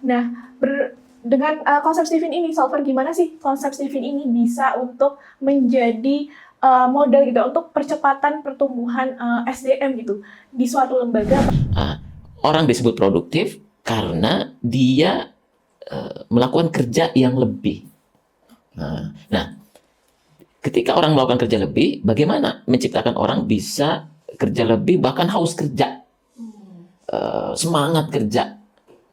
Nah, dengan konsep Stephen ini, Solver, gimana sih konsep Stephen ini bisa untuk menjadi modal gitu untuk percepatan pertumbuhan SDM gitu di suatu lembaga? Orang disebut produktif karena dia melakukan kerja yang lebih. Nah, ketika orang melakukan kerja lebih, bagaimana menciptakan orang bisa kerja lebih, bahkan haus kerja, semangat kerja.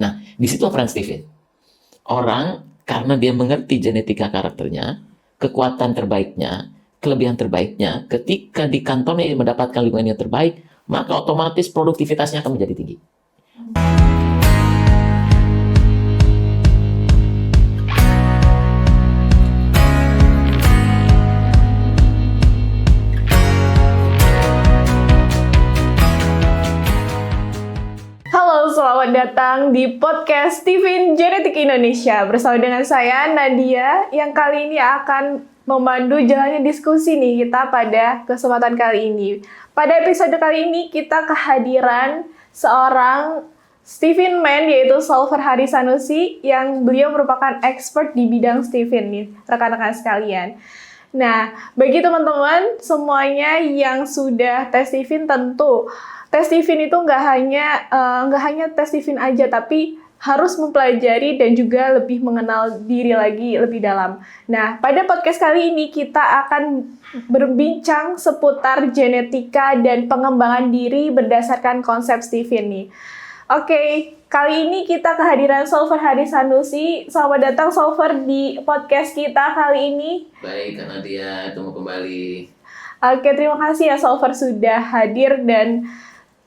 Nah, di situ peran Stephen. Orang karena dia mengerti genetika karakternya, kekuatan terbaiknya, kelebihan terbaiknya, ketika di kantornya dia mendapatkan lingkungan yang terbaik, maka otomatis produktivitasnya akan menjadi tinggi. Halo, selamat datang di podcast Stephen Genetik Indonesia. Bersama dengan saya, Nadia, yang kali ini akan memandu jalannya diskusi nih kita pada kesempatan kali ini. Pada episode kali ini, kita kehadiran seorang Stephen Man, yaitu Solver Hari Sanusi, yang beliau merupakan expert di bidang Stephen nih, rekan-rekan sekalian. Nah, bagi teman-teman semuanya yang sudah tes Stephen, tentu tes Stephen itu nggak hanya tes Stephen aja, tapi harus mempelajari dan juga lebih mengenal diri lagi lebih dalam. Nah, pada podcast kali ini kita akan berbincang seputar genetika dan pengembangan diri berdasarkan konsep Stephen nih. Oke, kali ini kita kehadiran Solver Hari Sanusi. Selamat datang Solver di podcast kita kali ini. Baik, karena dia ketemu kembali. Oke, terima kasih ya Solver sudah hadir dan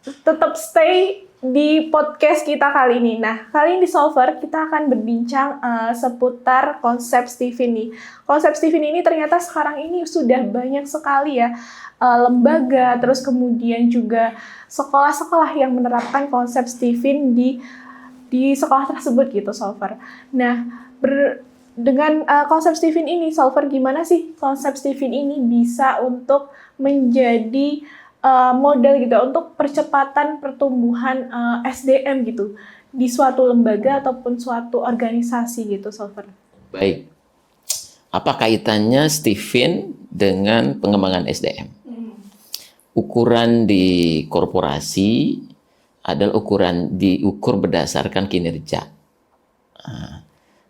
tetap stay di podcast kita kali ini. Nah, kali ini di Solver kita akan berbincang seputar konsep Stephen nih. Konsep Stephen ini ternyata sekarang ini sudah banyak sekali ya lembaga, terus kemudian juga sekolah-sekolah yang menerapkan konsep Stephen di sekolah tersebut gitu, Solver. Nah, dengan konsep Stephen ini, Solver, gimana sih konsep Stephen ini bisa untuk menjadi modal gitu untuk percepatan pertumbuhan SDM gitu di suatu lembaga ataupun suatu organisasi gitu, Solver? Baik, apa kaitannya Stephen dengan pengembangan SDM? Ukuran di korporasi adalah diukur berdasarkan kinerja.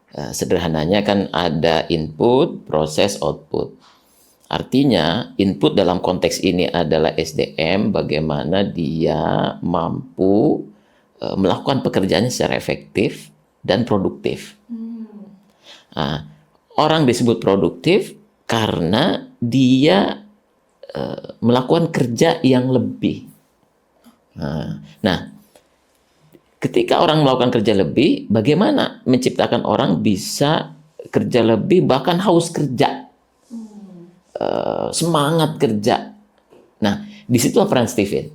Sederhananya kan ada input, proses, output. Artinya input dalam konteks ini adalah SDM, bagaimana dia mampu melakukan pekerjaannya secara efektif dan produktif. Orang disebut produktif karena dia melakukan kerja yang lebih. Nah, ketika orang melakukan kerja lebih, bagaimana menciptakan orang bisa kerja lebih, bahkan haus kerja, semangat kerja. Nah, di situ peran Stephen.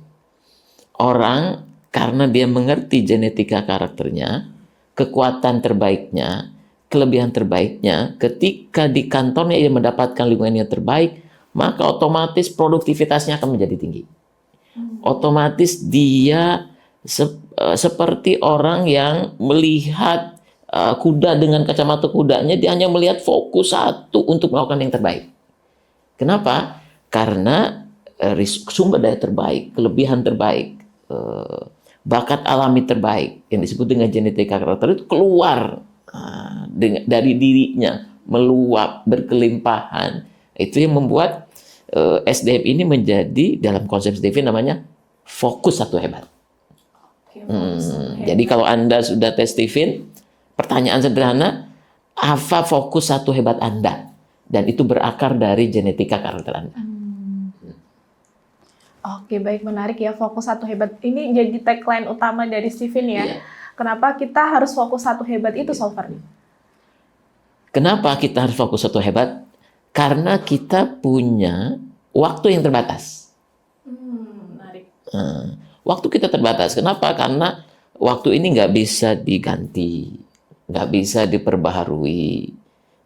Orang karena dia mengerti genetika karakternya, kekuatan terbaiknya, kelebihan terbaiknya, ketika di kantornya dia mendapatkan lingkungan yang terbaik, maka otomatis produktivitasnya akan menjadi tinggi. Otomatis dia seperti orang yang melihat kuda dengan kacamata kudanya, dia hanya melihat fokus satu untuk melakukan yang terbaik. Kenapa? Karena sumber daya terbaik, kelebihan terbaik, bakat alami terbaik yang disebut dengan genetika karakter itu keluar dari dirinya, meluap, berkelimpahan. Itu yang membuat SDM ini menjadi, dalam konsep Stephen namanya fokus satu hebat. Jadi kalau Anda sudah tes Stephen, pertanyaan sederhana, apa fokus satu hebat Anda? Dan itu berakar dari genetika karakter Anda. Oke, baik, menarik ya, fokus satu hebat. Ini jadi tagline utama dari Stephen ya. Iya. Kenapa kita harus fokus satu hebat itu, Solver? Kenapa kita harus fokus satu hebat? Karena kita punya waktu yang terbatas. Menarik. Waktu kita terbatas. Kenapa? Karena waktu ini nggak bisa diganti, nggak bisa diperbaharui,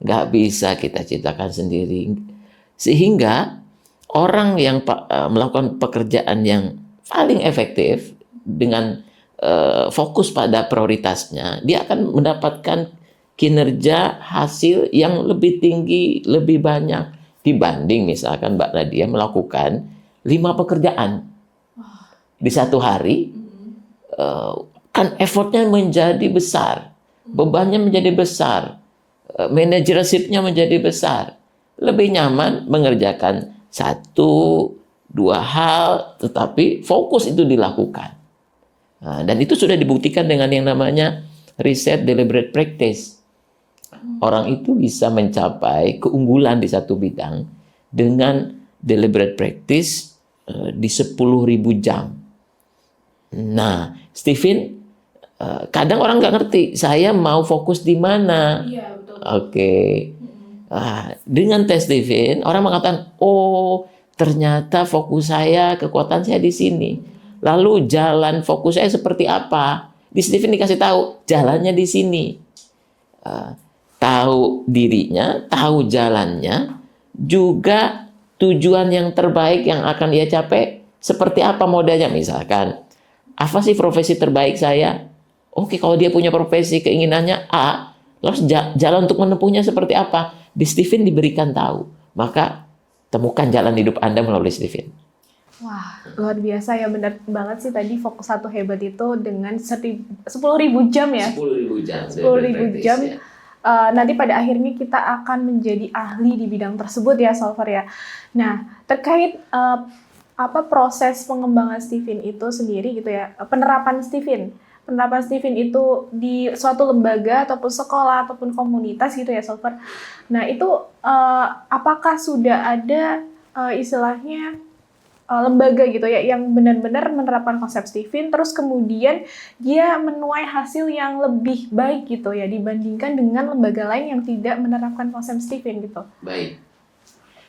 nggak bisa kita ciptakan sendiri. Sehingga orang yang melakukan pekerjaan yang paling efektif dengan fokus pada prioritasnya, dia akan mendapatkan kinerja hasil yang lebih tinggi, lebih banyak dibanding misalkan Mbak Nadia melakukan 5 pekerjaan di satu hari. Kan effortnya menjadi besar, bebannya menjadi besar, manajershipnya menjadi besar. Lebih nyaman mengerjakan 1-2 hal, tetapi fokus itu dilakukan. Nah, dan itu sudah dibuktikan dengan yang namanya riset deliberate practice. Orang itu bisa mencapai keunggulan di satu bidang dengan deliberate practice di 10.000 jam. Nah, Stephen, kadang orang nggak ngerti, saya mau fokus di mana. Iya, betul. Oke. Dengan tes Stephen, orang mengatakan, oh ternyata fokus saya, kekuatan saya di sini. Lalu jalan fokus saya seperti apa? Di Stephen dikasih tahu, jalannya di sini. Tahu dirinya, tahu jalannya, juga tujuan yang terbaik yang akan dia capai, seperti apa modelnya. Misalkan, apa sih profesi terbaik saya? Oke, kalau dia punya profesi keinginannya A, lalu jalan untuk menempuhnya seperti apa? Di Stephen diberikan tahu. Maka temukan jalan hidup Anda melalui Stephen. Wah, luar biasa ya, benar banget sih tadi Fokus 1 Hebat itu dengan 10.000 jam ya. 10.000 jam. 10.000 jam. Nanti pada akhirnya kita akan menjadi ahli di bidang tersebut ya, Solver ya. Nah, terkait proses pengembangan Stephen itu sendiri gitu ya, penerapan Stephen itu di suatu lembaga ataupun sekolah ataupun komunitas gitu ya, Solver. Nah, itu apakah sudah ada istilahnya lembaga gitu ya yang benar-benar menerapkan konsep Stephen, terus kemudian dia menuai hasil yang lebih baik gitu ya dibandingkan dengan lembaga lain yang tidak menerapkan konsep Stephen gitu. Baik.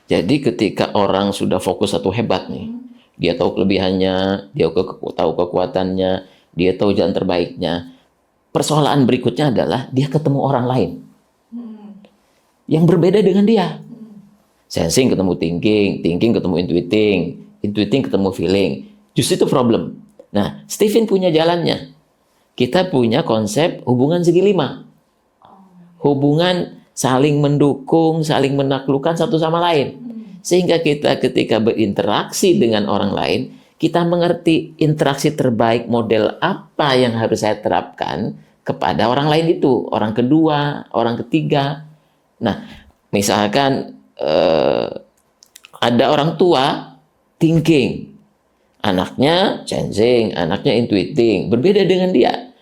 Jadi ketika orang sudah fokus 1 hebat nih, dia tahu kelebihannya, dia tahu kekuatannya, dia tahu jalan terbaiknya. Persoalan berikutnya adalah dia ketemu orang lain yang berbeda dengan dia. Sensing ketemu thinking, thinking ketemu intuiting, intuiting ketemu feeling. Justru itu problem. Nah, Stephen punya jalannya. Kita punya konsep hubungan segi 5. Hubungan saling mendukung, saling menaklukkan satu sama lain. Sehingga kita ketika berinteraksi dengan orang lain, kita mengerti interaksi terbaik model apa yang harus saya terapkan kepada orang lain itu. Orang kedua, orang ketiga. Nah, misalkan ada orang tua thinking, anaknya sensing, anaknya intuiting, berbeda dengan dia.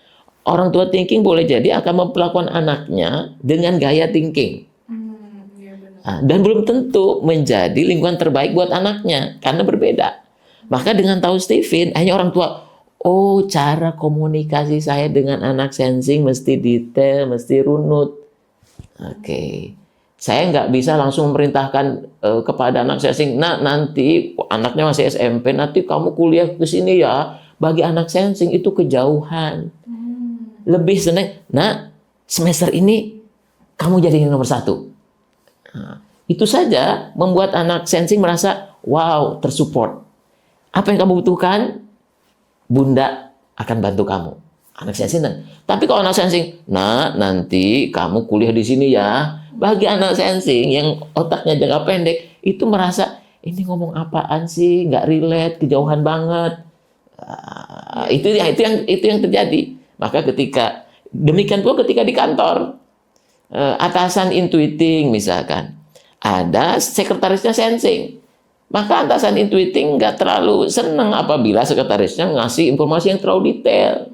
Orang tua thinking boleh jadi akan memperlakukan anaknya dengan gaya thinking. Dan belum tentu menjadi lingkungan terbaik buat anaknya, karena berbeda. Maka dengan tahu Stephen, hanya orang tua, oh cara komunikasi saya dengan anak sensing mesti detail, mesti runut. Oke. Saya nggak bisa langsung memerintahkan kepada anak sensing, nah nanti anaknya masih SMP, nanti kamu kuliah ke sini ya. Bagi anak sensing itu kejauhan. Lebih senang, nah semester ini kamu jadi nomor 1. Nah, itu saja membuat anak sensing merasa, wow, tersupport. Apa yang kamu butuhkan, Bunda akan bantu kamu. Anak sensing. Tapi kalau anak sensing, nah nanti kamu kuliah di sini ya. Bagi anak sensing yang otaknya jangka pendek, itu merasa, ini ngomong apaan sih, nggak relate, kejauhan banget. Itu yang terjadi. Maka ketika, demikian pula ketika di kantor, atasan intuiting misalkan, ada sekretarisnya sensing. Maka atasan intuiting nggak terlalu senang apabila sekretarisnya ngasih informasi yang terlalu detail.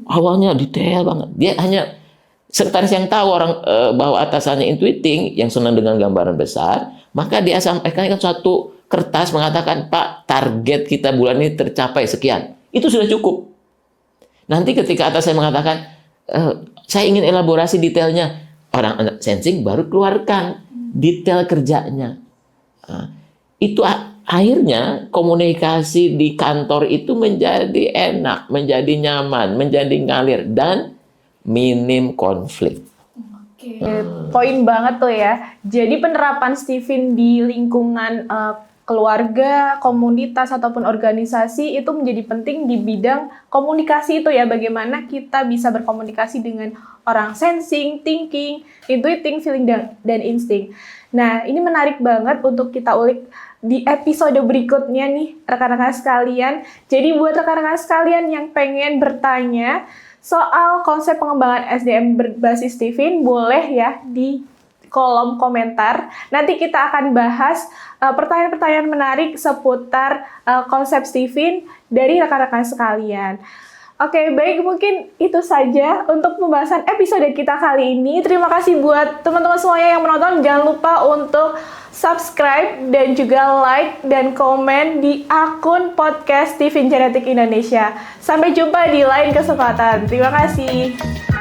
Awalnya detail banget. Dia hanya sekretaris yang tahu orang bahwa atasannya intuiting, yang senang dengan gambaran besar, maka dia sampaikan satu kertas mengatakan, Pak, target kita bulan ini tercapai sekian. Itu sudah cukup. Nanti ketika atasan mengatakan, saya ingin elaborasi detailnya, orang sensing baru keluarkan detail kerjanya. Itu akhirnya komunikasi di kantor itu menjadi enak, menjadi nyaman, menjadi ngalir, dan minim konflik. Poin banget tuh ya. Jadi penerapan Stephen di lingkungan keluarga, komunitas, ataupun organisasi itu menjadi penting di bidang komunikasi itu ya, bagaimana kita bisa berkomunikasi dengan orang sensing, thinking, intuiting, feeling, dan insting. Nah, ini menarik banget untuk kita ulik di episode berikutnya nih, rekan-rekan sekalian. Jadi buat rekan-rekan sekalian yang pengen bertanya soal konsep pengembangan SDM berbasis Tiffin, boleh ya di kolom komentar. Nanti kita akan bahas pertanyaan-pertanyaan menarik seputar konsep Tiffin dari rekan-rekan sekalian. Oke, baik, mungkin itu saja untuk pembahasan episode kita kali ini. Terima kasih buat teman-teman semuanya yang menonton. Jangan lupa untuk subscribe dan juga like dan komen di akun podcast Tiffin Genetik Indonesia. Sampai jumpa di lain kesempatan. Terima kasih.